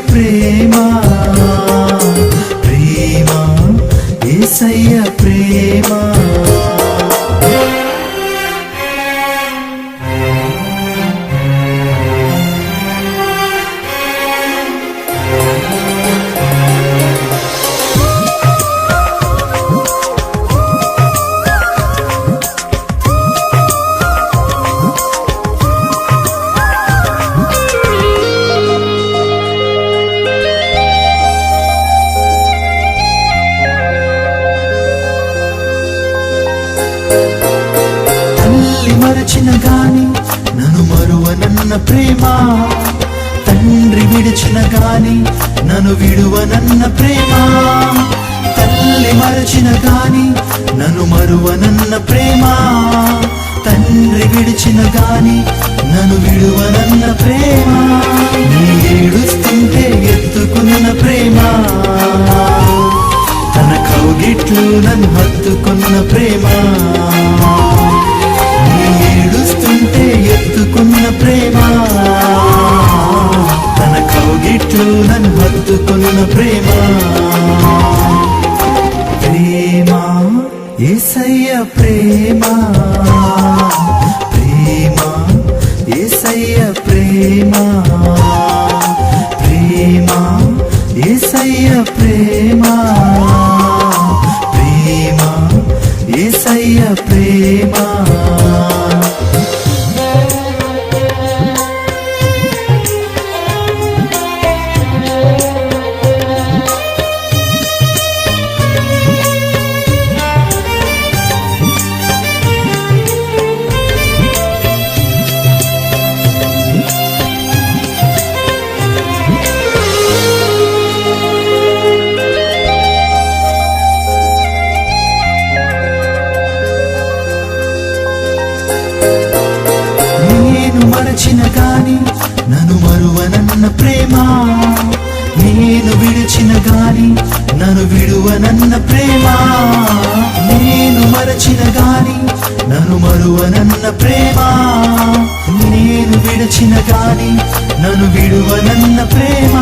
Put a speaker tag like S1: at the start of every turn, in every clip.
S1: ప్రేమ ప్రేమ యేసయ్య ప్రేమ మరచిన గాని నన్ను మరువనన్న ప్రేమ తండ్రి విడిచిన గాని నన్ను విడువనన్న ప్రేమ తల్లి మరచిన గాని నన్ను మరువనన్న ప్రేమ తండ్రి విడిచిన గాని నన్ను విడువనన్న ప్రేమ నీ ఏడుస్తుంటే ఎత్తుకున్న ప్రేమ తన కౌగిట్లు నన్ను హత్తుకున్న ప్రేమ ఏడుస్తుంటే ఎత్తుకున్న ప్రేమ తన కౌగిట్లు నన్ను హత్తుకున్న ప్రేమ ప్రేమ యేసయ్య ప్రేమ ప్రేమ యేసయ్య ప్రేమ ప్రేమ యేసయ్య ప్రేమ ప్రేమ యేసయ్య ప్రేమ మరచిన గాని నన్ను మరువనన్న ప్రేమ నేను విడిచిన గాని నన్ను విడువనన్న ప్రేమ నేను మరచిన గాని నన్ను మరువనన్న ప్రేమ నేను విడిచిన గాని నన్ను విడువనన్న ప్రేమ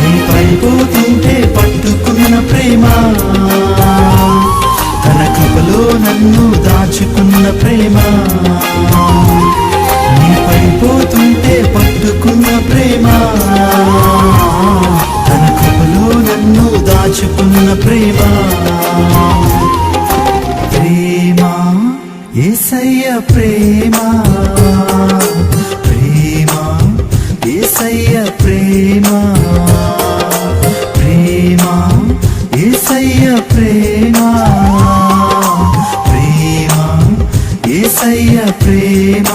S1: నీ పడిపోతుంటే పట్టుకున్న ప్రేమ తన కృపలో నన్ను దాచుకున్న ప్రేమ నీ పడిపోతుంటే పట్టుకున్న ప్రేమ తన కృపలో నన్ను దాచుకున్న ప్రేమ ప్రేమ యేసయ్య ప్రేమ ప్రేమ యేసయ్య ప్రేమ ప్రేమ యేసయ్య ప్రేమ ప్రేమ యేసయ్య ప్రేమ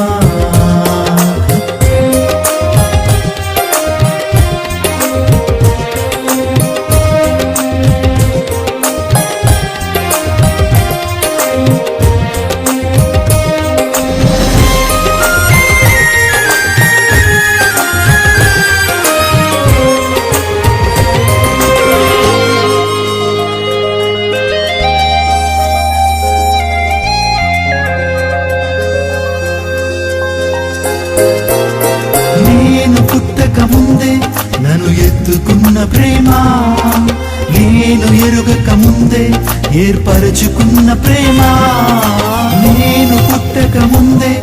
S1: ముందే నన్ను ఎత్తుకున్న ప్రేమ నేను ఎరుగక ముందే ఏర్పరచుకున్న ప్రేమ నేను పుట్టక ముందే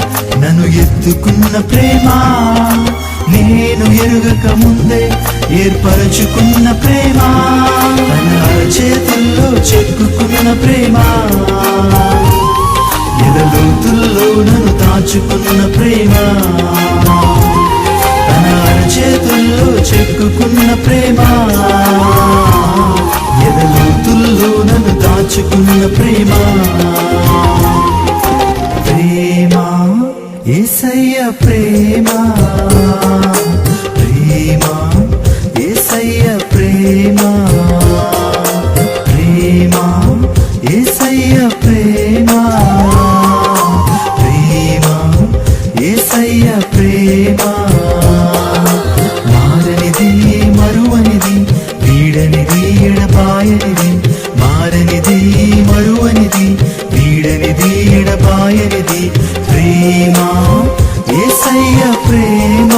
S1: నన్ను ఎత్తుకున్న ప్రేమ నేను ఎరుగక ముందే ఏర్పరచుకున్న ప్రేమ తన చేతుల్లో చెక్కుకున్న ప్రేమ ఎదలోతుల్లో నన్ను దాచుకున్న ప్రేమ తన చేతుల్లో చెక్కుకున్న ప్రేమ ఎదలోతుల్లో నన్ను దాచుకున్న ప్రేమ ప్రేమ యేసయ్య ప్రేమ ప్రేమ యేసయ్య ప్రేమ ప్రేమ యేసయ్య ప్రేమ ప్రేమ యేసయ్య ప్రేమ మారనిది మరువనిది వీడనిది ఎడబాయనిది మారనిది మరువనిది వీడనిది ఎడబాయనిది ప్రేమ యేసయ్య ప్రేమ